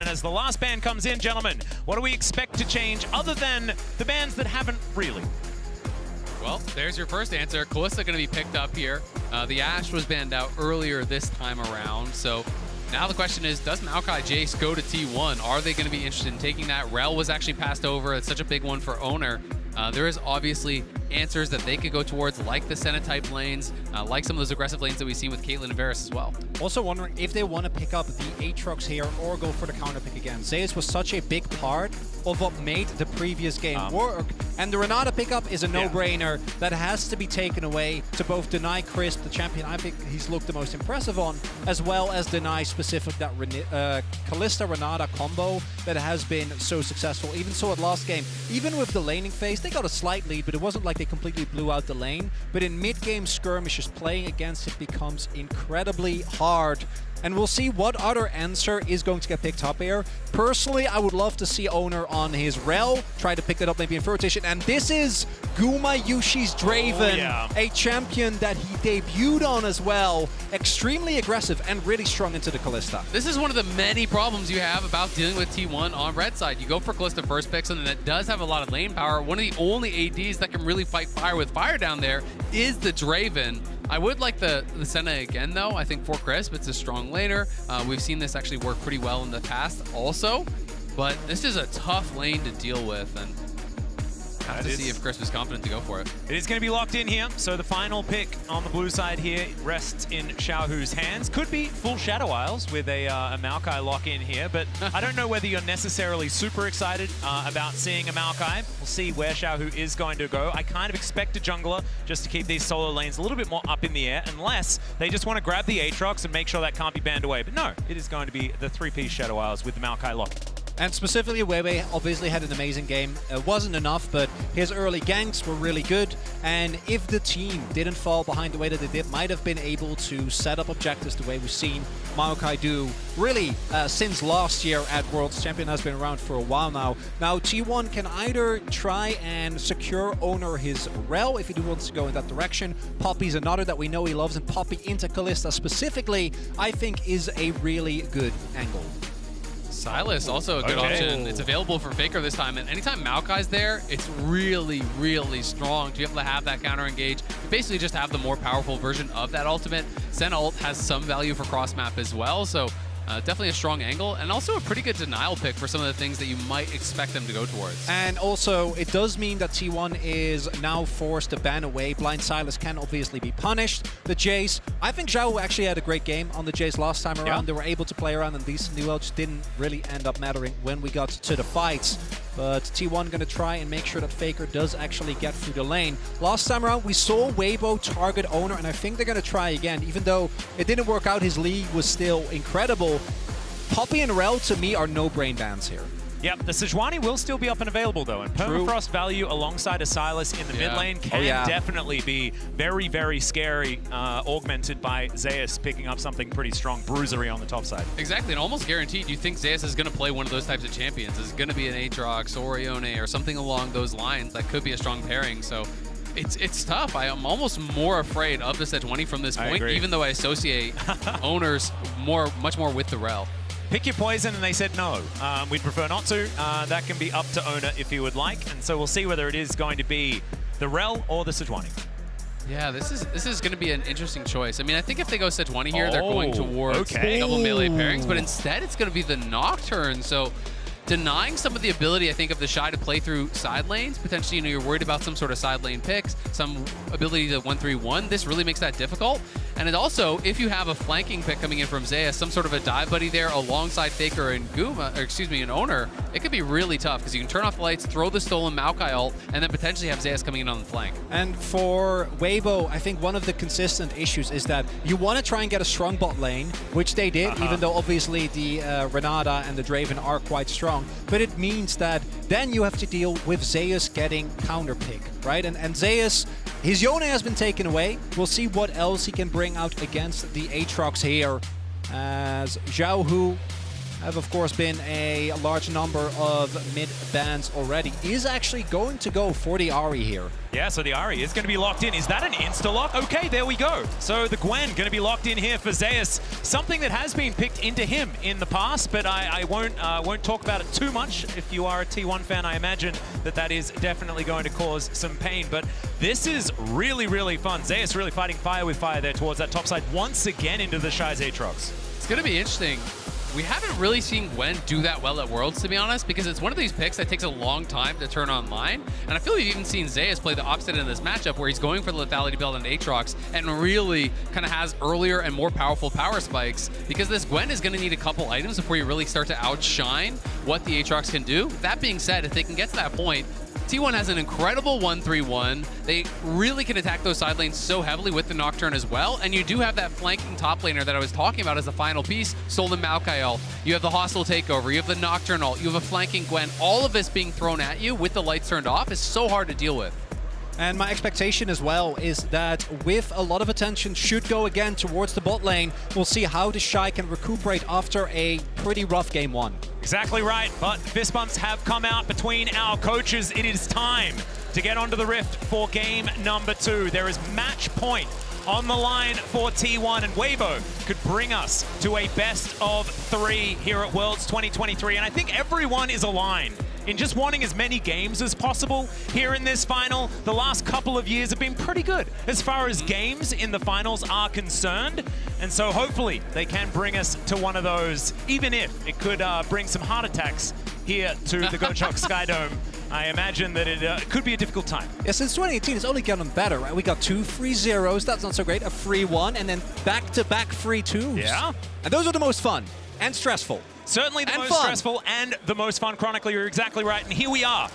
And as the last ban comes in, gentlemen, what do we expect to change other than the bans that haven't really? Well, there's your first answer. Kalista going to be picked up here. The Ashe was banned out earlier this time around, so now the question is, does Maokai Jace go to T1? Are they going to be interested in taking that? Rel was actually passed over. It's such a big one for Oner. There is obviously answers that they could go towards, like the Senna type lanes, like some of those aggressive lanes that we've seen with Caitlyn and Varus as well. Also wondering if they want to pick up the Aatrox here or go for the counter pick again. Zeus was such a big part of what made the previous game work, and the Renata pickup is a no-brainer that has to be taken away to both deny Crisp, the champion I think he's looked the most impressive on, as well as deny specific that Kalista-Renata combo that has been so successful. Even so at last game, even with the laning phase, they got a slight lead, but it wasn't like they completely blew out the lane. But in mid-game skirmishes, playing against it becomes incredibly hard. And we'll see what other answer is going to get picked up here. Personally, I would love to see Oner on his Rel, try to pick it up maybe in rotation. And this is Gumayusi's Draven, a champion that he debuted on as well. Extremely aggressive and really strong into the Kalista. This is one of the many problems you have about dealing with T1 on red side. You go for Kalista first pick, something that does have a lot of lane power. One of the only ADs that can really fight fire with fire down there is the Draven. I would like the Senna again, though. I think for Crisp, it's a strong laner. We've seen this actually work pretty well in the past also, but this is a tough lane to deal with, and have to see if Crisp is confident to go for it. It is going to be locked in here, so the final pick on the blue side here rests in Xiaohu's hands. Could be full Shadow Isles with a Maokai lock in here, but I don't know whether you're necessarily super excited about seeing a Maokai. We'll see where Xiaohu is going to go. I kind of expect a jungler just to keep these solo lanes a little bit more up in the air, unless they just want to grab the Aatrox and make sure that can't be banned away. But no, it is going to be the 3-piece Shadow Isles with the Maokai lock. And specifically, weiwei obviously had an amazing game. It wasn't enough, but his early ganks were really good. And if the team didn't fall behind the way that they did, might have been able to set up objectives the way we've seen Maokai do really since last year at Worlds. Champion has been around for a while now. Now, T1 can either try and secure Oner his Rel if he wants to go in that direction. Poppy's another that we know he loves, and Poppy into Kalista specifically, I think, is a really good angle. Sylas, also a good option. It's available for Faker this time, and anytime Maokai's there, it's really, really strong to be able to have that counter engage. You basically just have the more powerful version of that ultimate. Senna ult has some value for cross-map as well, so definitely a strong angle, and also a pretty good denial pick for some of the things that you might expect them to go towards. And also, it does mean that T1 is now forced to ban away. Blind Sylas can obviously be punished. The Jace, I think Xiaohu actually had a great game on the Jace last time around. They were able to play around, and these new outs didn't really end up mattering when we got to the fights. But T1 going to try and make sure that Faker does actually get through the lane. Last time around, we saw Weibo target Oner, and I think they're going to try again. Even though it didn't work out, his lead was still incredible. Poppy and Rel, to me, are no-brain bans here. Yep, the Sejuani will still be up and available, though, and Permafrost value alongside a Sylas in the mid lane can definitely be very, very scary, augmented by Zeus picking up something pretty strong, bruisery on the top side. Exactly, and almost guaranteed you think Zeus is going to play one of those types of champions. It's going to be an Aatrox or Ione or something along those lines. That could be a strong pairing, so it's tough. I am almost more afraid of the Sejuani from this point, even though I associate Owners much more with the Rel. Pick your poison, and they said no. We'd prefer not to. That can be up to Oner if he would like, and so we'll see whether it is going to be the Rel or the Sejuani. Yeah, this is going to be an interesting choice. I mean, I think if they go Sejuani here, they're going towards double melee pairings, but instead it's going to be the Nocturne. So denying some of the ability, I think, of TheShy to play through side lanes. Potentially, you're worried about some sort of side lane picks, some ability to 1-3-1. This really makes that difficult. And it also, if you have a flanking pick coming in from Zeus, some sort of a dive buddy there alongside Faker and and Oner, it could be really tough because you can turn off the lights, throw the stolen Maokai ult, and then potentially have Zeus coming in on the flank. And for Weibo, I think one of the consistent issues is that you want to try and get a strong bot lane, which they did, even though obviously the Renata and the Draven are quite strong. But it means that then you have to deal with Zeus getting counter pick, right? And Zeus, his Yone has been taken away. We'll see what else he can bring out against the Aatrox here, as Xiaohu have of course been a large number of mid bans already, is actually going to go for the Ahri here. Yeah, so the Ahri is going to be locked in. Is that an insta-lock? Okay, there we go. So the Gwen going to be locked in here for Zeus. Something that has been picked into him in the past, but I won't talk about it too much. If you are a T1 fan, I imagine that is definitely going to cause some pain. But this is really, really fun. Zeus really fighting fire with fire there towards that top side once again into the Shy's Aatrox. It's going to be interesting. We haven't really seen Gwen do that well at Worlds, to be honest, because it's one of these picks that takes a long time to turn online. And I feel we've even seen Zeus play the opposite in this matchup, where he's going for the lethality build on Aatrox and really kind of has earlier and more powerful power spikes, because this Gwen is going to need a couple items before you really start to outshine what the Aatrox can do. That being said, if they can get to that point, T1 has an incredible 1-3-1. They really can attack those side lanes so heavily with the Nocturne as well. And you do have that flanking top laner that I was talking about as the final piece. Stolen Maokai ult. You have the hostile takeover. You have the Nocturne ult. You have a flanking Gwen. All of this being thrown at you with the lights turned off is so hard to deal with. And my expectation as well is that with a lot of attention should go again towards the bot lane, we'll see how TheShy can recuperate after a pretty rough game one. Exactly right, but fist bumps have come out between our coaches. It is time to get onto the Rift for game number 2. There is match point on the line for T1, and Weibo could bring us to a best of 3 here at Worlds 2023. And I think everyone is aligned in just wanting as many games as possible here in this final. The last couple of years have been pretty good as far as games in the finals are concerned. And so hopefully they can bring us to one of those, even if it could bring some heart attacks here to the Gochok Skydome. I imagine that it could be a difficult time. Yeah, since 2018, it's only gotten better, right? We got 2 free zeros, that's not so great, a free 1, and then back-to-back free 2s. Yeah. And those are the most fun and stressful. Certainly the most stressful and the most fun. Chronicler, you're exactly right. And here we are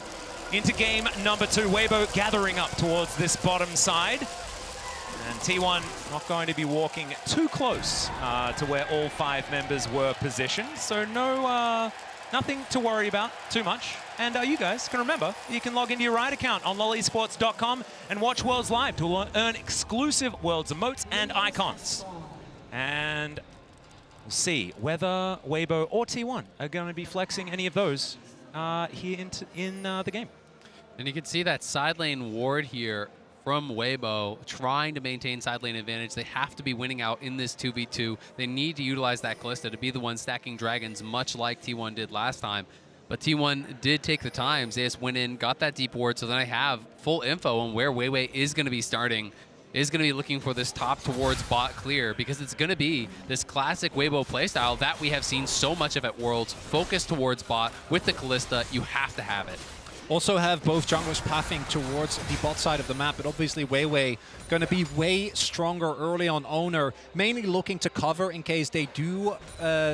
into game number 2. Weibo gathering up towards this bottom side. And T1 not going to be walking too close to where all 5 members were positioned. So nothing to worry about too much. And you guys can remember, you can log into your Riot account on lolesports.com and watch Worlds live to earn exclusive Worlds emotes and icons. And we'll see whether Weibo or T1 are going to be flexing any of those here in the game. And you can see that side lane ward here from Weibo trying to maintain side lane advantage. They have to be winning out in this 2v2. They need to utilize that Kalista to be the one stacking dragons, much like T1 did last time. But T1 did take the time. Zeus went in, got that deep ward, so then I have full info on where weiwei is going to be starting. Is going to be looking for this top towards bot clear, because it's going to be this classic Weibo playstyle that we have seen so much of at Worlds. Focus towards bot with the Kalista. You have to have it. Also have both junglers pathing towards the bot side of the map, but obviously weiwei going to be way stronger early on Oner, mainly looking to cover in case they do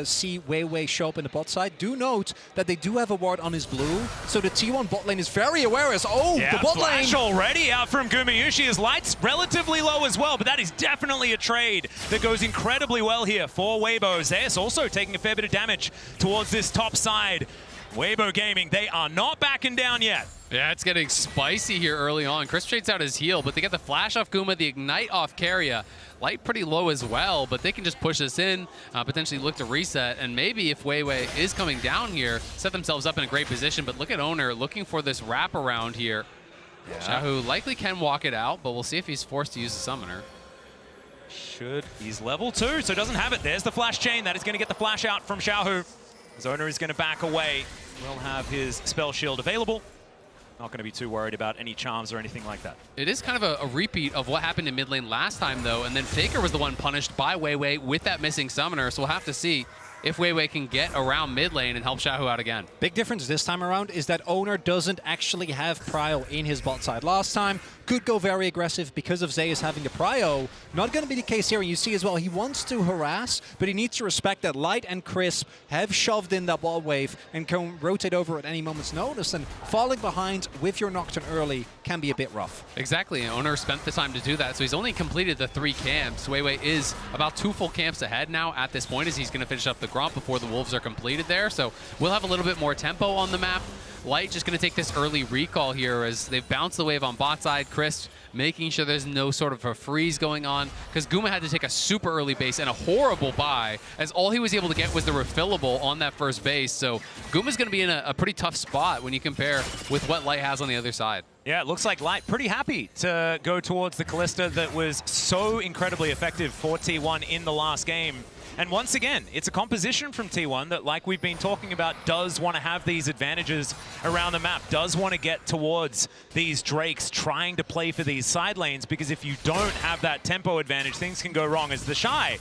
see weiwei show up in the bot side. Do note that they do have a ward on his blue, so the T1 bot lane is very aware as, the bot flash lane already out from Gumayusi. His light's relatively low as well, but that is definitely a trade that goes incredibly well here for Weibo. Zeus also taking a fair bit of damage towards this top side. Weibo Gaming, they are not backing down yet. Yeah, it's getting spicy here early on. Chris trades out his heal, but they get the flash off Guma, the ignite off Keria. Light pretty low as well, but they can just push this in, potentially look to reset, and maybe if weiwei is coming down here, set themselves up in a great position. But look at Oner looking for this wraparound here. Yeah. Xiaohu likely can walk it out, but we'll see if he's forced to use the summoner. He's level 2, so doesn't have it. There's the flash chain. That is going to get the flash out from Xiaohu. Oner is going to back away. Will have his spell shield available. Not going to be too worried about any charms or anything like that. It is kind of a repeat of what happened in mid lane last time, though, and then Faker was the one punished by weiwei with that missing summoner, so we'll have to see if weiwei can get around mid lane and help Xiaohu out again. Big difference this time around is that Oner doesn't actually have prio in his bot side. Last time, could go very aggressive because of Zeus having the prio. Not going to be the case here, and you see as well, he wants to harass, but he needs to respect that Light and Crisp have shoved in that ball wave and can rotate over at any moment's notice, and falling behind with your Nocturne early can be a bit rough. Exactly, and Oner spent the time to do that, so he's only completed the 3 camps. weiwei is about 2 full camps ahead now at this point, as he's going to finish up the Gromp before the Wolves are completed there, so we'll have a little bit more tempo on the map. Light just going to take this early recall here as they've bounced the wave on bot side. Chris making sure there's no sort of a freeze going on, because Guma had to take a super early base and a horrible buy, as all he was able to get was the refillable on that first base. So Guma's going to be in a pretty tough spot when you compare with what Light has on the other side. Yeah, it looks like Light pretty happy to go towards the Kalista that was so incredibly effective for T1 in the last game. And once again, it's a composition from T1 that, like we've been talking about, does want to have these advantages around the map, does want to get towards these Drakes, trying to play for these side lanes, because if you don't have that tempo advantage, things can go wrong. As TheShy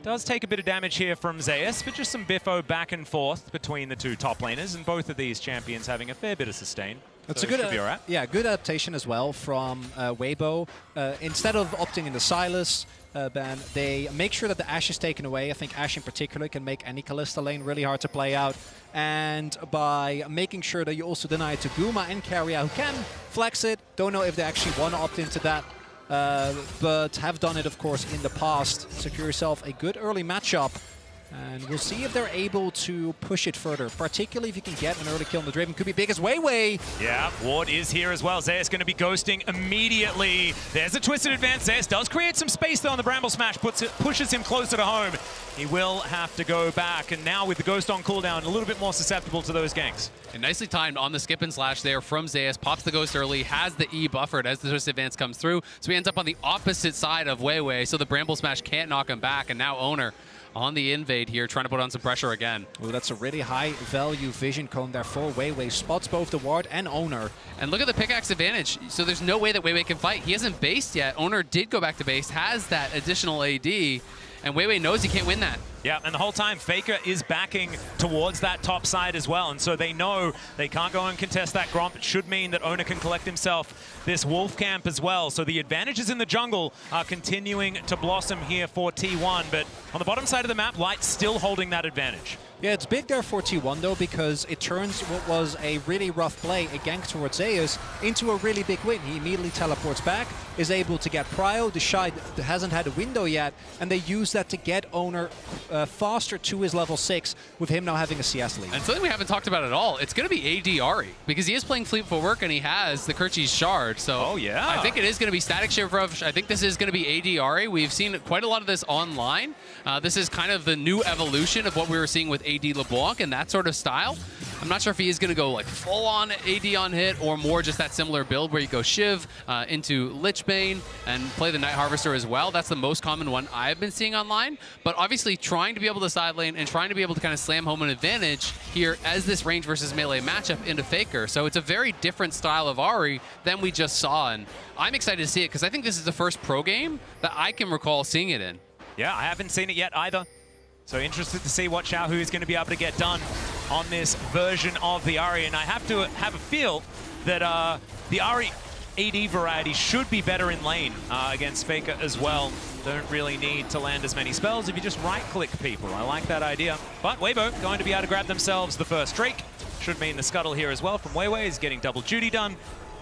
does take a bit of damage here from Zeus, but just some biffo back and forth between the two top laners, and both of these champions having a fair bit of sustain. That's so a good, right. Yeah, good adaptation as well from Weibo. Instead of opting in the Sylas ban, they make sure that the Ashe is taken away. I think Ashe in particular can make any Kalista lane really hard to play out. And by making sure that you also deny it to Guma and Keria, who can flex it. Don't know if they actually want to opt into that, but have done it, of course, in the past. Secure yourself a good early matchup. And we'll see if they're able to push it further, particularly if you can get an early kill on the Draven. Could be big as weiwei. Yeah, Ward is here as well. Zeus going to be ghosting immediately. There's a twisted advance. Zeus does create some space though on the Bramble Smash, pushes him closer to home. He will have to go back, and now with the Ghost on cooldown, a little bit more susceptible to those ganks. And nicely timed on the skip and slash there from Zeus. Pops the Ghost early, has the E buffered as the twisted advance comes through. So he ends up on the opposite side of weiwei, so the Bramble Smash can't knock him back, and now Oner on the invade here, trying to put on some pressure again. Oh, that's a really high value vision cone there for weiwei. Spots both the ward and Oner. And look at the pickaxe advantage. So there's no way that weiwei can fight. He hasn't based yet. Oner did go back to base, has that additional AD, and weiwei knows he can't win that. Yeah, and the whole time, Faker is backing towards that top side as well, and so they know they can't go and contest that Gromp. It should mean that Oner can collect himself this Wolf Camp as well. So the advantages in the jungle are continuing to blossom here for T1, but on the bottom side of the map, Light's still holding that advantage. Yeah, it's big there for T1 though, because it turns what was a really rough play, a gank towards Zeus, into a really big win. He immediately teleports back, is able to get Prio. TheShy hasn't had a window yet, and they use that to get Oner faster to his level 6, with him now having a CS lead. And something we haven't talked about at all, it's going to be AD Ahri, because he is playing Fleet Footwork and he has the Kerchi's Shard. So oh, yeah. I think it is going to be Static Shiver. I think this is going to be AD Ahri. We've seen quite a lot of this online. This is kind of the new evolution of what we were seeing with AD LeBlanc and that sort of style. I'm not sure if he is going to go like full on AD on hit, or more just that similar build where you go Shiv into Lichbane and play the Night Harvester as well. That's the most common one I've been seeing online. But obviously trying to be able to side lane and trying to be able to kind of slam home an advantage here as this range versus melee matchup into Faker. So it's a very different style of Ahri than we just saw, and I'm excited to see it because I think this is the first pro game that I can recall seeing it in. Yeah, I haven't seen it yet either. So interested to see what Xiaohu is going to be able to get done on this version of the Ahri. And I have to have a feel that the Ahri AD variety should be better in lane against Faker as well. Don't really need to land as many spells if you just right-click people. I like that idea. But Weibo going to be able to grab themselves the first Drake. Should mean the scuttle here as well from weiwei is getting double duty done.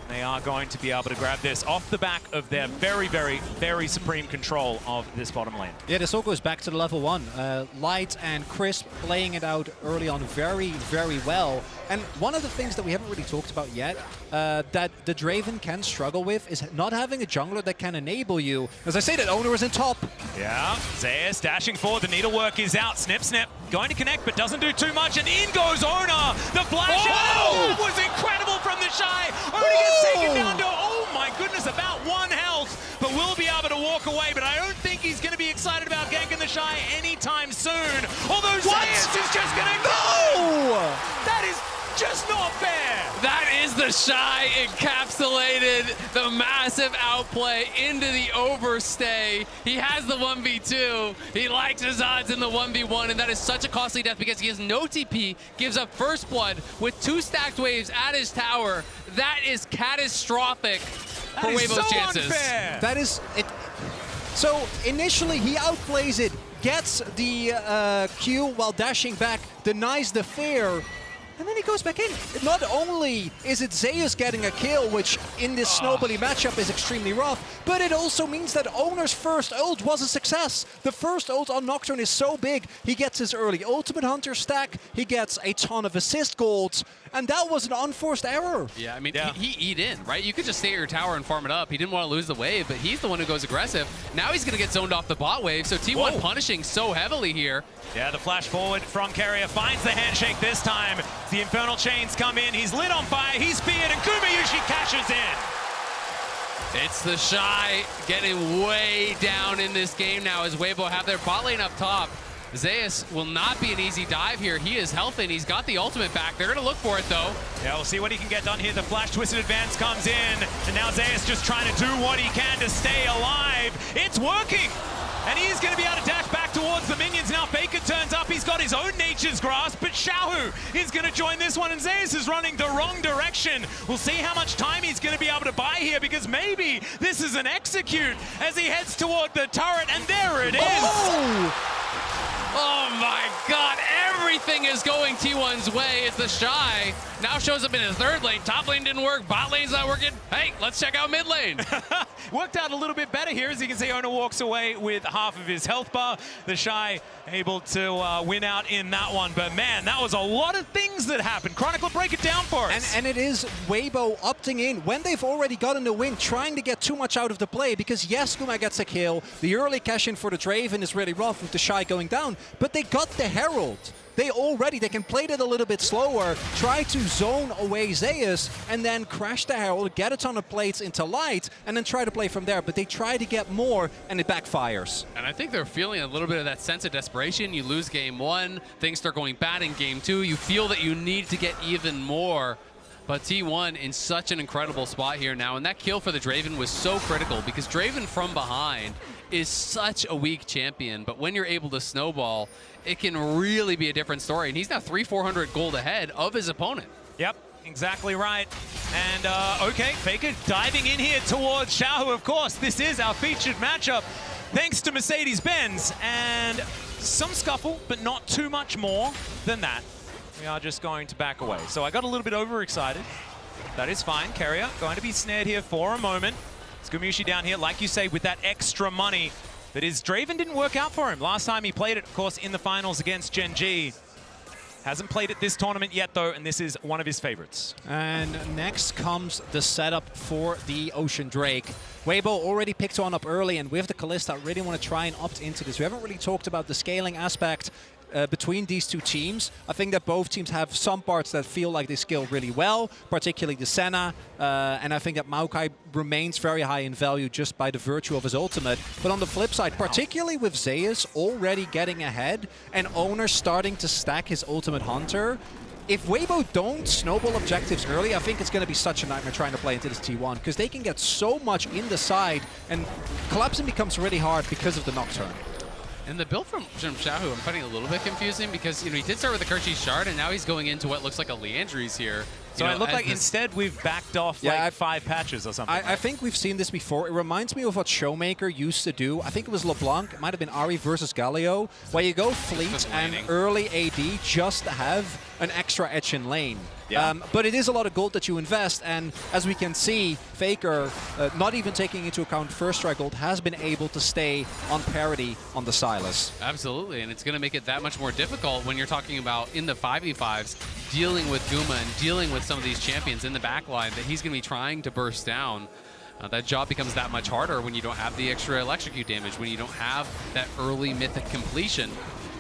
They are going to be able to grab this off the back of their very, very, very supreme control of this bottom lane. Yeah, this all goes back to the level 1. Light and Crisp playing it out early on very, very well. And one of the things that we haven't really talked about yet that the Draven can struggle with is not having a jungler that can enable you. As I say, that Oner is in top. Yeah, Zeus dashing forward. The needlework is out. Snip, snip. Going to connect, but doesn't do too much. And in goes Oner. The flash out was incredible from TheShy. Only gets taken down to, oh my goodness, about 1 health. But will be able to walk away. But I don't think he's going to be excited about ganking TheShy anytime soon. Although Zeus is just going to go. That is just not fair. That is TheShy encapsulated the massive outplay into the overstay. He has the 1v2. He likes his odds in the 1v1, and that is such a costly death because he has no TP, gives up first blood with 2 stacked waves at his tower. That is catastrophic for Weibo's chances. Unfair. That is it. So initially he outplays it, gets the Q while dashing back, denies the fair. And then he goes back in. Not only is it Zeus getting a kill, which in this snowbally matchup is extremely rough, but it also means that Oner's first ult was a success. The first ult on Nocturne is so big. He gets his early ultimate hunter stack, he gets a ton of assist golds, and that was an unforced error. Yeah, I mean, he eat in, right? You could just stay at your tower and farm it up. He didn't want to lose the wave, but he's the one who goes aggressive. Now he's going to get zoned off the bot wave, so T1 punishing so heavily here. Yeah, the flash forward from Keria finds the handshake this time. The Infernal Chains come in, he's lit on fire, he's feared, and Gumayusi cashes in. It's TheShy getting way down in this game now as Weibo have their bot lane up top. Zeus will not be an easy dive here. He is healthy and he's got the ultimate back. They're going to look for it though. Yeah, we'll see what he can get done here. The flash twisted advance comes in, and now Zeus just trying to do what he can to stay alive. It's working! And he's going to be able to dash back towards the minions. Now Faker turns up. He's got his own nature's grasp, but Xiaohu is going to join this one, and Zeus is running the wrong direction. We'll see how much time he's going to be able to buy here, because maybe this is an execute as he heads toward the turret, and there it is. Oh my god, everything is going T1's way. It's TheShy. Now shows up in his third lane. Top lane didn't work, bot lane's not working. Hey, let's check out mid lane. Worked out a little bit better here. As you can see, Oner walks away with half of his health bar. TheShy able to win out in that one. But man, that was a lot of things that happened. Chronicler, break it down for us. And it is Weibo opting in when they've already gotten the win, trying to get too much out of the play, because yes, Guma gets a kill. The early cash in for the Draven is really rough with TheShy going down, but they got the Herald. They can play it a little bit slower, try to zone away Zeus, and then crash the Herald, get a ton of plates into light, and then try to play from there. But they try to get more, and it backfires. And I think they're feeling a little bit of that sense of desperation. You lose game one, things start going bad in game two. You feel that you need to get even more. But T1 in such an incredible spot here now, and that kill for the Draven was so critical, because Draven from behind is such a weak champion, but when you're able to snowball, it can really be a different story. And he's now 300-400 gold ahead of his opponent. Yep, exactly right. And okay, Faker diving in here towards Xiaohu, of course. This is our featured matchup, thanks to Mercedes-Benz. And some scuffle, but not too much more than that. We are just going to back away. So I got a little bit overexcited. That is fine. Keria going to be snared here for a moment. It's Gumayusi down here, like you say, with that extra money. But his Draven didn't work out for him. Last time he played it, of course, in the finals against Gen G. Hasn't played it this tournament yet, though, and this is one of his favorites. And next comes the setup for the Ocean Drake. Weibo already picked one up early, and with the Kalista, I really want to try and opt into this. We haven't really talked about the scaling aspect between these two teams. I think that both teams have some parts that feel like they scale really well, particularly the Senna, and I think that Maokai remains very high in value just by the virtue of his ultimate. But on the flip side, particularly with Zeus already getting ahead and Oner starting to stack his ultimate hunter, if Weibo don't snowball objectives early, I think it's going to be such a nightmare trying to play into this T1, because they can get so much in the side, and collapsing becomes really hard because of the Nocturne. And the build from Xiaohu, I'm finding a little bit confusing, because he did start with the Kerchi's Shard, and now he's going into what looks like a Liandry's here. So it looked like instead we've backed off like 5 patches or something. I think we've seen this before. It reminds me of what Showmaker used to do. I think it was LeBlanc. It might have been Ahri versus Galio, where you go fleet and early AD just to have an extra edge in lane. Yeah. But it is a lot of gold that you invest, and as we can see, Faker, not even taking into account first strike gold, has been able to stay on parity on the Sylas. Absolutely, and it's going to make it that much more difficult when you're talking about in the 5v5s, dealing with Guma and dealing with some of these champions in the backline that he's going to be trying to burst down. That job becomes that much harder when you don't have the extra electrocute damage, when you don't have that early mythic completion.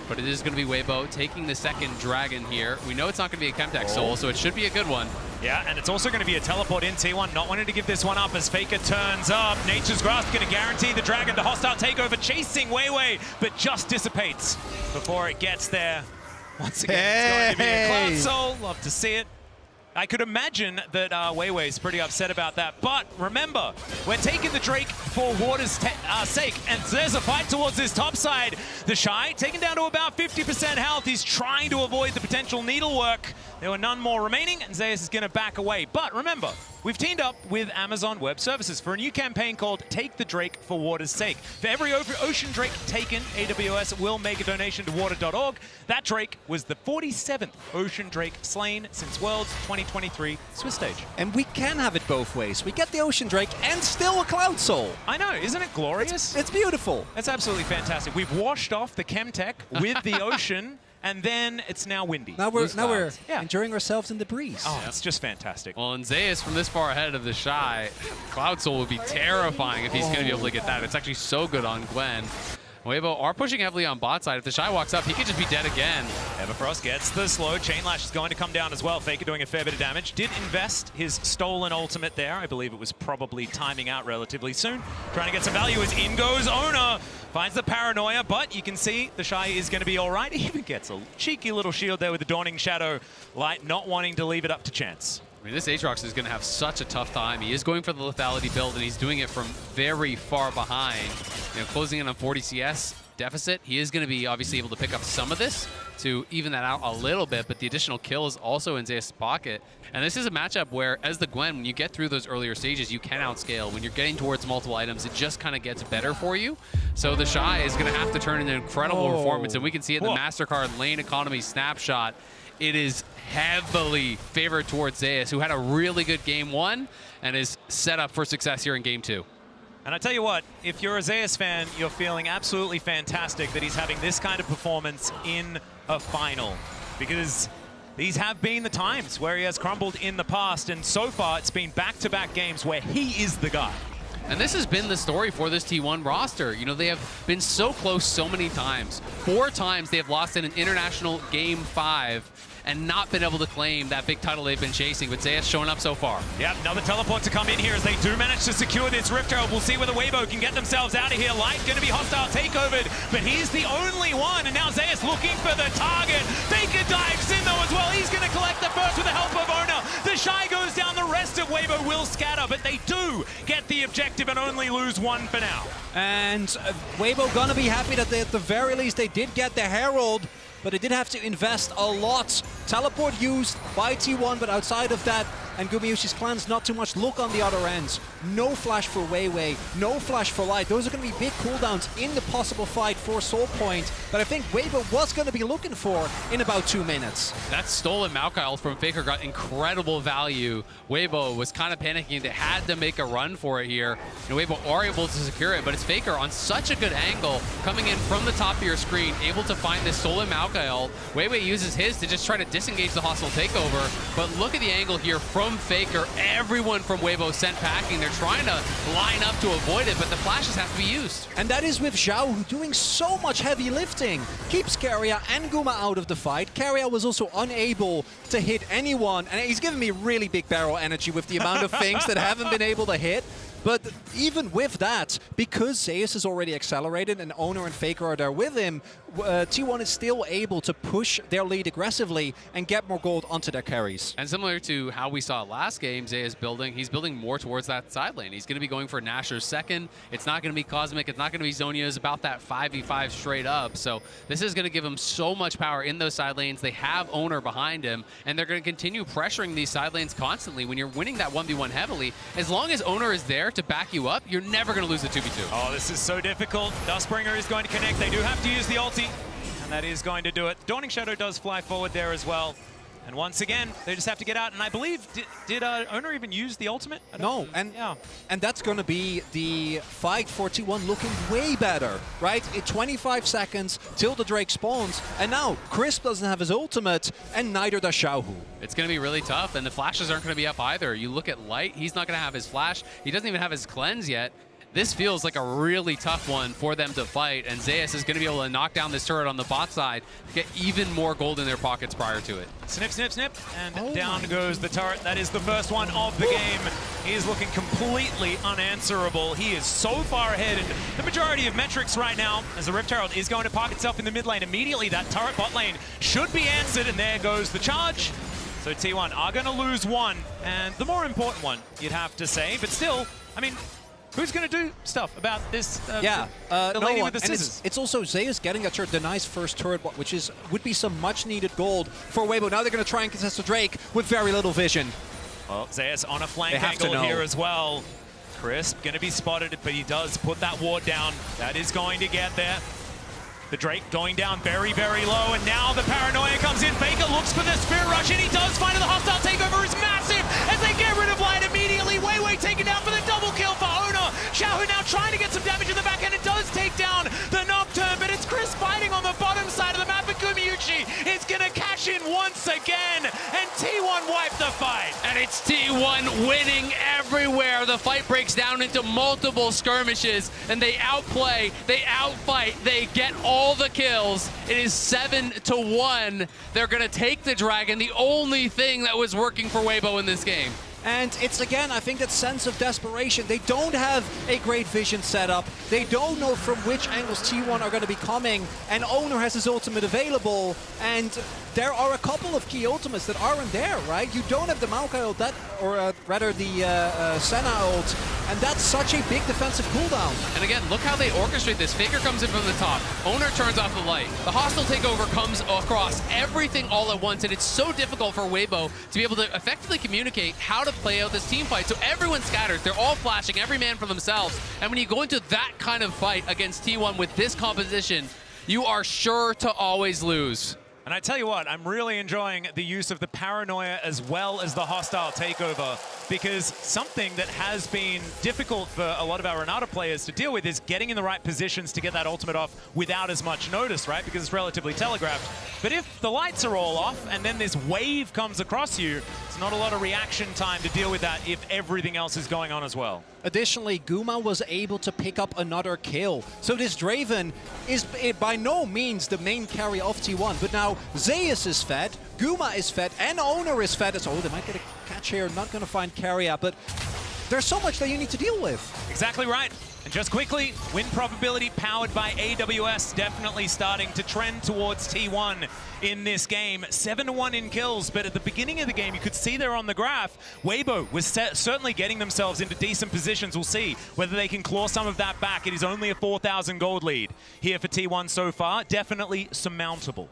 But it is going to be Weibo taking the second dragon here. We know it's not going to be a Chemtech Soul, so it should be a good one. Yeah, and it's also going to be a teleport in T1, not wanting to give this one up as Faker turns up. Nature's Grasp going to guarantee the dragon to hostile takeover, chasing Weiwei, but just dissipates before it gets there. Once again, it's going to be a Cloud Soul. Love to see it. I could imagine that Weiwei is pretty upset about that. But remember, we're taking the Drake for water's sake. And there's a fight towards this top side. TheShy taken down to about 50% health. He's trying to avoid the potential needlework. There were none more remaining, and Zeus is going to back away. But remember, We've teamed up with Amazon Web Services for a new campaign called Take the Drake for Water's Sake. For every ocean drake taken, AWS will make a donation to water.org. That drake was the 47th ocean drake slain since Worlds 2023 Swiss stage. And we can have it both ways. We get the ocean drake and still a cloud soul. I know, isn't it glorious? It's beautiful. That's absolutely fantastic. We've washed off the Chemtech with the ocean, and then it's now windy. Now we're enjoying ourselves in the breeze. Oh, it's just fantastic. Well, and Zeus from this far ahead of TheShy, Cloud Soul would be terrifying if he's going to be able to get that. It's actually so good on Gwen. Weibo are pushing heavily on bot side. If TheShy walks up, he could just be dead again. Everfrost gets the slow. Chainlash is going to come down as well. Faker doing a fair bit of damage. Did invest his stolen ultimate there. I believe it was probably timing out relatively soon. Trying to get some value as in goes Oner. Finds the paranoia, but you can see TheShy is going to be all right. He even gets a cheeky little shield there with the Dawning Shadow Light, not wanting to leave it up to chance. I mean, this Aatrox is going to have such a tough time. He is going for the lethality build, and he's doing it from very far behind. You know, closing in on 40 CS deficit. He is going to be obviously able to pick up some of this to even that out a little bit, but the additional kill is also in Zeus' pocket. And this is a matchup where, as the Gwen, when you get through those earlier stages, you can outscale. When you're getting towards multiple items, it just kind of gets better for you. So TheShy is going to have to turn in an incredible performance, and we can see it in the MasterCard lane economy snapshot. It is heavily favored towards Zeus, who had a really good game one and is set up for success here in game two. And I tell you what, if you're a Zeus fan, you're feeling absolutely fantastic that he's having this kind of performance in a final. Because these have been the times where he has crumbled in the past, and so far it's been back-to-back games where he is the guy. And this has been the story for this T1 roster. You know, they have been so close so many times. 4 times they have lost in an international game 5 and not been able to claim that big title they've been chasing, but Zeus showing up so far. Yep, another teleport to come in here as they do manage to secure this Rift Herald. We'll see whether Weibo can get themselves out of here. Light going to be hostile takeovered, but he's the only one, and now Zeus looking for the target. Faker dives in though as well. He's going to collect the first with the help of Oner. TheShy goes down, the rest of Weibo will scatter, but they do get the objective and only lose 1 for now. And Weibo gonna be happy that they, at the very least, they did get the Herald, but they did have to invest a lot. Teleport used by T1, but outside of that, and Gumayusi's clans not too much look on the other ends. No flash for Weiwei, no flash for Light. Those are going to be big cooldowns in the possible fight for Soul Point that I think Weibo was going to be looking for in about 2 minutes. That stolen Maokai ult from Faker got incredible value. Weibo was kind of panicking. They had to make a run for it here. And Weibo are able to secure it, but it's Faker on such a good angle, coming in from the top of your screen, able to find this stolen Maokai ult. Weiwei uses his to just try to disengage the hostile takeover, but look at the angle here from Faker. Everyone from Weibo sent packing. They're trying to line up to avoid it, but the flashes have to be used. And that is with Xiaohu doing so much heavy lifting. Keeps Keria and Guma out of the fight. Keria was also unable to hit anyone, and he's giving me really big barrel energy with the amount of things that haven't been able to hit. But even with that, because Zeus is already accelerated and Oner and Faker are there with him, T1 is still able to push their lead aggressively and get more gold onto their carries. And similar to how we saw last game, Zeus building, he's building more towards that side lane. He's going to be going for Nashor's second. It's not going to be Cosmic. It's not going to be Zonia. It's about that 5v5 straight up. So this is going to give him so much power in those side lanes. They have Oner behind him, and they're going to continue pressuring these side lanes constantly. When you're winning that 1v1 heavily, as long as Oner is there to back you up, you're never going to lose the 2v2. Oh, this is so difficult. Dustbringer is going to connect. They do have to use the ulti, and that is going to do it. Dawning Shadow does fly forward there as well. And once again, they just have to get out. And I believe, did Oner even use the ultimate? No, and that's going to be the fight for T1 looking way better, right? 25 seconds till the Drake spawns, and now Crisp doesn't have his ultimate, and neither does Xiaohu. It's going to be really tough, and the flashes aren't going to be up either. You look at Light, he's not going to have his flash. He doesn't even have his cleanse yet. This feels like a really tough one for them to fight, and Zeus is going to be able to knock down this turret on the bot side to get even more gold in their pockets prior to it. Snip, snip, snip, and down goes the turret. That is the first one of the game. He is looking completely unanswerable. He is so far ahead in the majority of metrics right now, as the Rift Herald is going to park itself in the mid lane. Immediately, that turret bot lane should be answered, and there goes the charge. So T1 are going to lose one, and the more important one, you'd have to say. But still, I mean, who's going to do stuff about this? The lady with the scissors. It's also Zeus getting a turret, the nice first turret, which would be some much needed gold for Weibo. Now they're going to try and contest the Drake with very little vision. Well, Zeus on a flank angle here as well. Crisp going to be spotted, but he does put that ward down. That is going to get there. The Drake going down very, very low, and now the paranoia comes in. Faker looks for the Spirit Rush, and he does find it. The hostile takeover is massive as they get rid of Light immediately. Weiwei taken down for the double kill for Oner. Xiaohu now trying to get some damage in the back end. It does take down the Nocturne, but it's Chris fighting on the bottom side of the map, and Gumayusi is going to cash in once again, and T1 wipe the fight. And it's T1 winning everywhere. The fight breaks down into multiple skirmishes, and they outplay, they outfight, they get all the kills. It is 7-1. They're going to take the dragon, the only thing that was working for Weibo in this game. And it's, again, I think that sense of desperation. They don't have a great vision set up. They don't know from which angles T1 are going to be coming. And Oner has his ultimate available. And there are a couple of key ultimates that aren't there, right? You don't have the Maokai ult, rather the Senna ult. And that's such a big defensive cooldown. And again, look how they orchestrate this. Faker comes in from the top. Oner turns off the light. The hostile takeover comes across everything all at once. And it's so difficult for Weibo to be able to effectively communicate how to play out this team fight. So everyone scatters. They're all flashing, every man for themselves. And when you go into that kind of fight against T1 with this composition, you are sure to always lose. And I tell you what, I'm really enjoying the use of the paranoia as well as the hostile takeover, because something that has been difficult for a lot of our Renata players to deal with is getting in the right positions to get that ultimate off without as much notice, right? Because it's relatively telegraphed. But if the lights are all off and then this wave comes across you, it's not a lot of reaction time to deal with that if everything else is going on as well. Additionally, Guma was able to pick up another kill. So this Draven is by no means the main carry of T1, but now Zeus is fed, Guma is fed, and Oner is fed. So they might get a catch here, not going to find Keria, but there's so much that you need to deal with. Exactly right. And just quickly, win probability powered by AWS definitely starting to trend towards T1 in this game. 7-1 in kills, but at the beginning of the game, you could see there on the graph, Weibo was certainly getting themselves into decent positions. We'll see whether they can claw some of that back. It is only a 4,000 gold lead here for T1 so far. Definitely surmountable.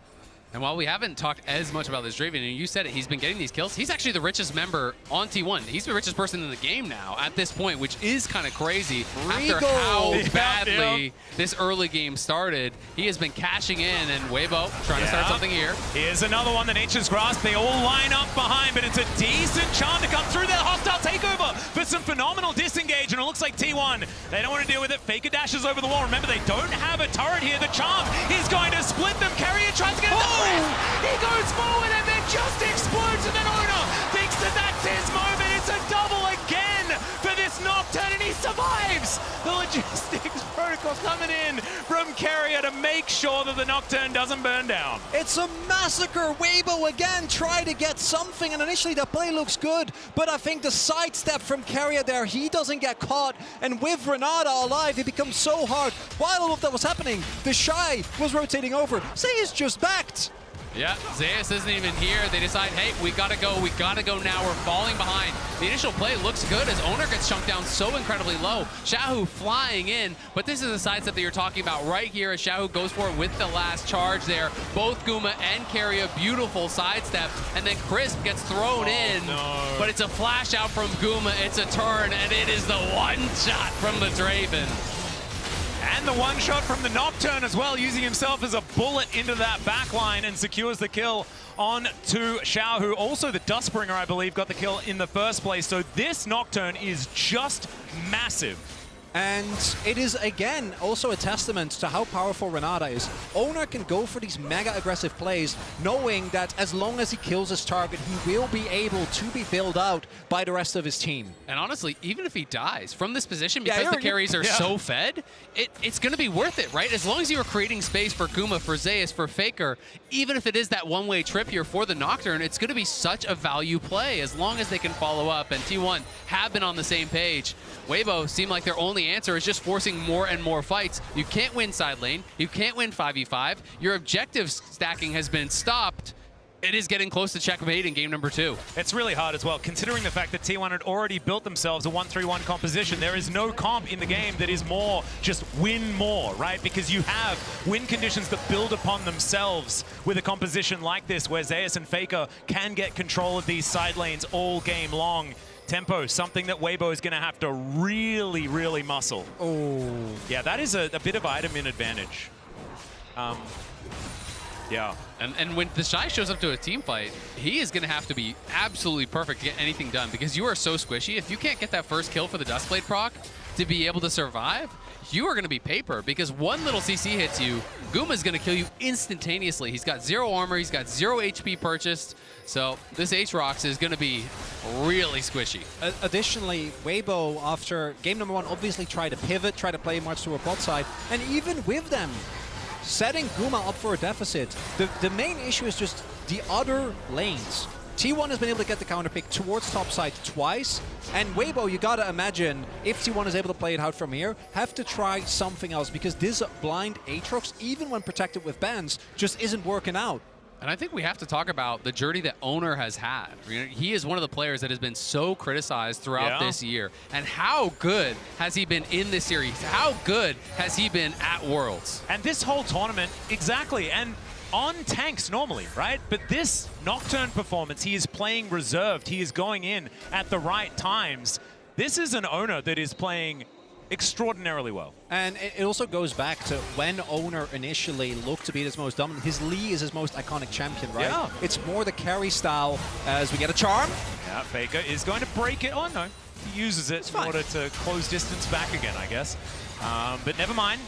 And while we haven't talked as much about this Draven, and you said it, he's been getting these kills. He's actually the richest member on T1. He's the richest person in the game now at this point, which is kind of crazy. After how badly this early game started, he has been cashing in, and Weibo trying to start something here. Here's another one, the Nature's Grasp. They all line up behind, but it's a decent charm to come through their hostile takeover for some phenomenal disengage, and it looks like T1, they don't want to deal with it. Faker dashes over the wall. Remember, they don't have a turret here. The charm is going to split them. Keria tries to get it. He goes forward and then just explodes, and then Oner thinks that that's his moment. It's a double again for this Nocturne, and he survives. The logistics protocol coming in from Keria to make sure that the Nocturne doesn't burn down. It's a massacre. Weibo again try to get something, and initially the play looks good, but I think the sidestep from Keria there, he doesn't get caught, and with Renata alive, it becomes so hard. While all of that was happening, TheShy was rotating over. Zeus just backed. Yeah, Zeus isn't even here. They decide, hey, we gotta go now. We're falling behind. The initial play looks good as Oner gets chunked down so incredibly low. Xiaohu flying in, but this is the sidestep that you're talking about right here as Xiaohu goes for it with the last charge there. Both Guma and Keria, beautiful sidestep, and then Crisp gets thrown in, but it's a flash out from Guma, it's a turn, and it is the one shot from the Draven. And the one shot from the Nocturne as well, using himself as a bullet into that backline and secures the kill on to Xiaohu. Also, the Dustbringer, I believe, got the kill in the first place. So this Nocturne is just massive. And it is, again, also a testament to how powerful Renata is. Oner can go for these mega aggressive plays, knowing that as long as he kills his target, he will be able to be bailed out by the rest of his team. And honestly, even if he dies from this position, because the carries are so fed, it's going to be worth it, right? As long as you are creating space for Guma, for Zeus, for Faker, even if it is that one-way trip here for the Nocturne, it's going to be such a value play as long as they can follow up. And T1 have been on the same page. Weibo seem like their only answer is just forcing more and more fights. You can't win side lane. You can't win 5v5. Your objective stacking has been stopped. It is getting close to checkmate in game number 2. It's really hard as well, considering the fact that T1 had already built themselves a 1-3-1 composition. There is no comp in the game that is more just win more, right? Because you have win conditions that build upon themselves with a composition like this, where Zeus and Faker can get control of these side lanes all game long. Tempo, something that Weibo is going to have to really, really muscle. Oh. Yeah, that is a bit of item in advantage. Yeah. And when TheShy shows up to a team fight, he is going to have to be absolutely perfect to get anything done, because you are so squishy. If you can't get that first kill for the Dustblade proc to be able to survive, you are going to be paper, because one little CC hits you, Guma's going to kill you instantaneously. He's got 0 armor, he's got 0 HP purchased, so this Aatrox is going to be really squishy. Additionally, Weibo, after game number 1, obviously tried to pivot, tried to play much to a bot side, and even with them setting Guma up for a deficit, the main issue is just the other lanes. T1 has been able to get the counter pick towards top side twice, and Weibo, you gotta imagine, if T1 is able to play it out from here, have to try something else, because this blind Aatrox, even when protected with bans, just isn't working out. And I think we have to talk about the journey that Oner has had. You know, he is one of the players that has been so criticized throughout this year. And how good has he been in this series? How good has he been at Worlds? And this whole tournament, exactly, and on tanks normally, right? But this Nocturne performance, he is playing reserved. He is going in at the right times. This is an Oner that is playing extraordinarily well. And it also goes back to when Oner initially looked to be his most dominant. His Lee is his most iconic champion, right? Yeah. It's more the carry style as we get a charm. Yeah, Faker is going to break it. Oh, no. He uses it in order to close distance back again, I guess. But never mind.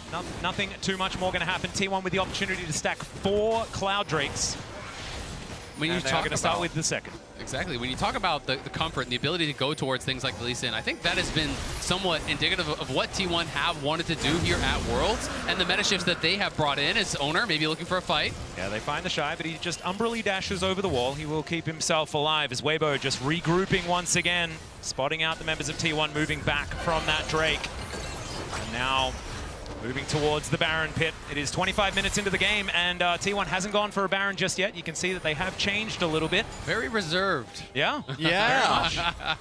Nothing too much more going to happen. T1 with the opportunity to stack 4 Cloud Drakes. When you and they're going to start with the second. Exactly. When you talk about the comfort and the ability to go towards things like the Lee Sin, I think that has been somewhat indicative of what T1 have wanted to do here at Worlds, and the meta shifts that they have brought in is Oner maybe looking for a fight. Yeah, they find TheShy, but he just umbrally dashes over the wall. He will keep himself alive as Weibo just regrouping once again, spotting out the members of T1 moving back from that Drake. And now moving towards the Baron pit. It is 25 minutes into the game, and T1 hasn't gone for a Baron just yet. You can see that they have changed a little bit. Very reserved. Yeah. Yeah.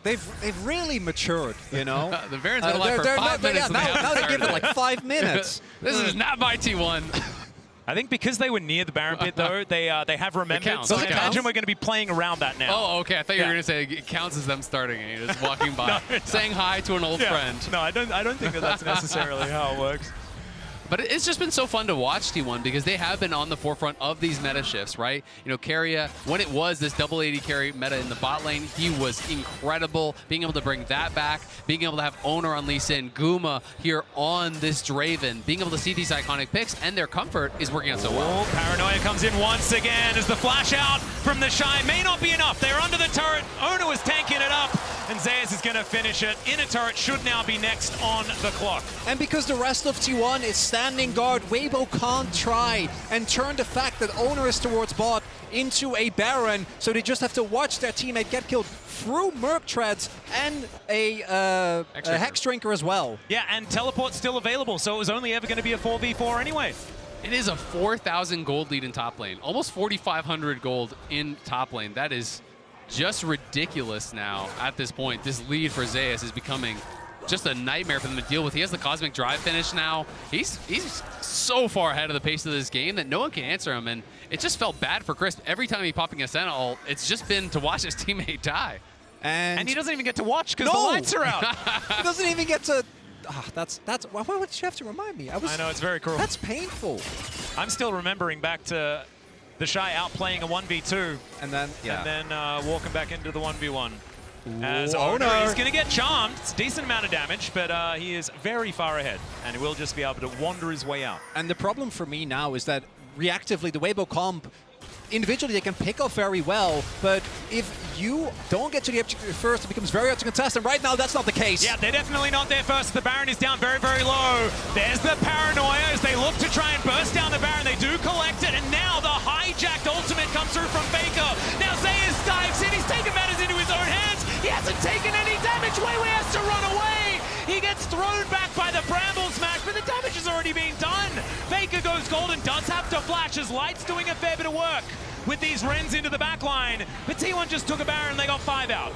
They've really matured, you know. The Baron's been alive for 5 minutes. Now they give it like 5 minutes. This is not by T1. I think because they were near the Baron pit, though, they have remembered. It so I counts. imagine we're going to be playing around that now. Oh, okay. I thought you were going to say it counts as them starting and you're just walking by, saying hi to an old friend. No, I don't think that that's necessarily how it works. But it's just been so fun to watch T1 because they have been on the forefront of these meta shifts, right? You know, Keria, when it was this double AD carry meta in the bot lane, he was incredible. Being able to bring that back, being able to have Oner on Lee Sin, Guma here on this Draven, being able to see these iconic picks and their comfort is working out so well. Oh, Paranoia comes in once again as the flash out from TheShy may not be enough. They're under the turret. Oner was tanking it up, and Zeus is going to finish it. Inner turret should now be next on the clock. And because the rest of T1 is standing guard, Weibo can't try and turn the fact that Oner is towards bot into a Baron, so they just have to watch their teammate get killed through Merc Treads and a Hex Drinker as well. Yeah, and Teleport's still available, so it was only ever going to be a 4v4 anyway. It is a 4,000 gold lead in top lane, almost 4,500 gold in top lane. That is just ridiculous now at this point. This lead for Zeus is becoming just a nightmare for them to deal with. He has the Cosmic Drive finish now. He's so far ahead of the pace of this game that no one can answer him, and it just felt bad for Crisp. Every time he popping a Senna ult, it's just been to watch his teammate die. And he doesn't even get to watch because the lights are out. He doesn't even get to... that's why would you have to remind me? I know, it's very cruel. That's painful. I'm still remembering back to TheShy outplaying a 1v2 and then walking back into the 1v1. As Oner is going to get charmed. It's a decent amount of damage, but he is very far ahead, and he will just be able to wander his way out. And the problem for me now is that reactively, the Weibo comp, individually they can pick up very well, but if you don't get to the objective first, it becomes very hard to contest, and right now that's not the case. Yeah, they're definitely not there first. The Baron is down very, very low. There's the Paranoia as they look to try and burst down the Baron. They do collect it, and now the hijacked ultimate comes through from Faker. Now Zeus dives in. He's taken matters into his own hands. He hasn't taken any damage. weiwei has to run away. He gets thrown back by the Bramble Smash, but the damage is already being done. Faker goes gold and does have to flash as Light's doing a fair bit of work. with these Rens into the back line. But T1 just took a Baron, they got 5 out.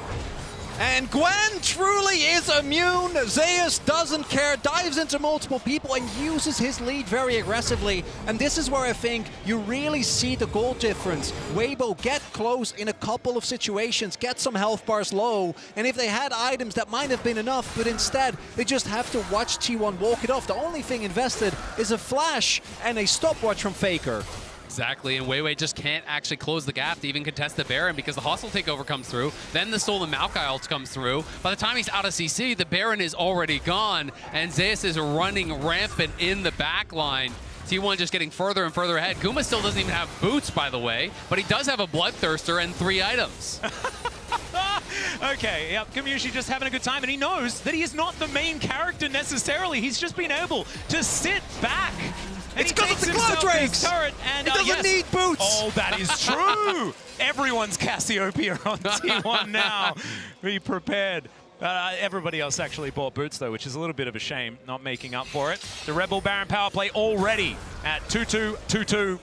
And Gwen truly is immune. Zeus doesn't care, dives into multiple people and uses his lead very aggressively. And this is where I think you really see the goal difference. Weibo get close in a couple of situations, get some health bars low, and if they had items that might have been enough, but instead they just have to watch T1 walk it off. The only thing invested is a flash and a stopwatch from Faker. Exactly, and weiwei just can't actually close the gap to even contest the Baron because the hostile takeover comes through, then the stolen Maokai ult comes through. By the time he's out of CC, the Baron is already gone, and Zeus is running rampant in the back line. T1 just getting further and further ahead. Guma still doesn't even have boots, by the way, but he does have a Bloodthirster and 3 items. Okay, yep, Gumayusi just having a good time, and he knows that he is not the main character necessarily. He's just been able to sit back. And it's because of the Glow Drakes! And, it doesn't need boots! Oh, that is true! Everyone's Cassiopeia on T1 now. Be prepared. Everybody else actually bought boots, though, which is a little bit of a shame, not making up for it. The Rebel Baron power play already at 2-2, 2-2.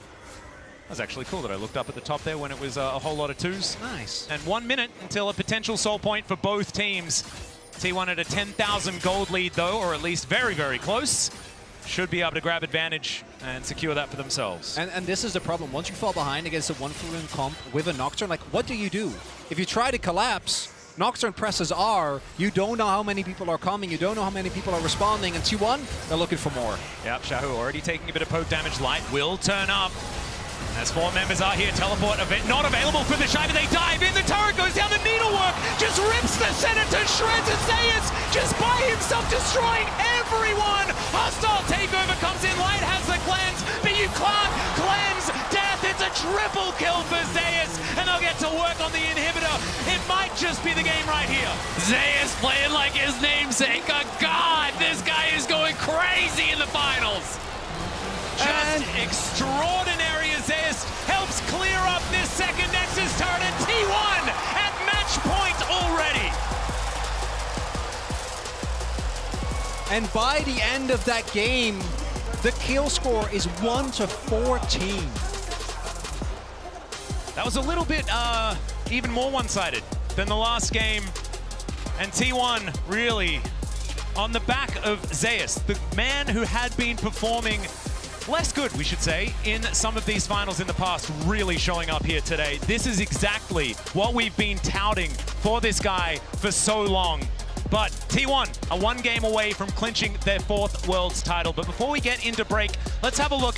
That's actually cool that I looked up at the top there when it was a whole lot of 2s. Nice. And 1 minute until a potential soul point for both teams. T1 at a 10,000 gold lead, though, or at least very, very close. Should be able to grab advantage and secure that for themselves. And this is the problem. Once you fall behind against a 1-for-1 comp with a Nocturne, like, what do? If you try to collapse, Nocturne presses R, you don't know how many people are coming, you don't know how many people are responding, and T1, they're looking for more. Yep, Xiaohu already taking a bit of poke damage. Light will turn up. As 4 members are here, teleport event not available for TheShy, but they dive in, the turret goes down, the needlework just rips the Senna to shreds, and Zeus just by himself destroying everyone! Hostile takeover comes in, Light has the cleanse, but you can't cleanse death, it's a triple kill for Zeus, and they'll get to work on the inhibitor. It might just be the game right here. Zeus playing like his namesake, a god! This guy is going crazy in the finals! Just extraordinary as Zeus helps clear up this second Nexus turret, and T1 at match point already. And by the end of that game, the kill score is 1-14. That was a little bit even more one-sided than the last game. And T1 really on the back of Zeus, the man who had been performing less good, we should say, in some of these finals in the past, really showing up here today. This is exactly what we've been touting for this guy for so long. But T1 are 1 game away from clinching their 4th Worlds title. But before we get into break, let's have a look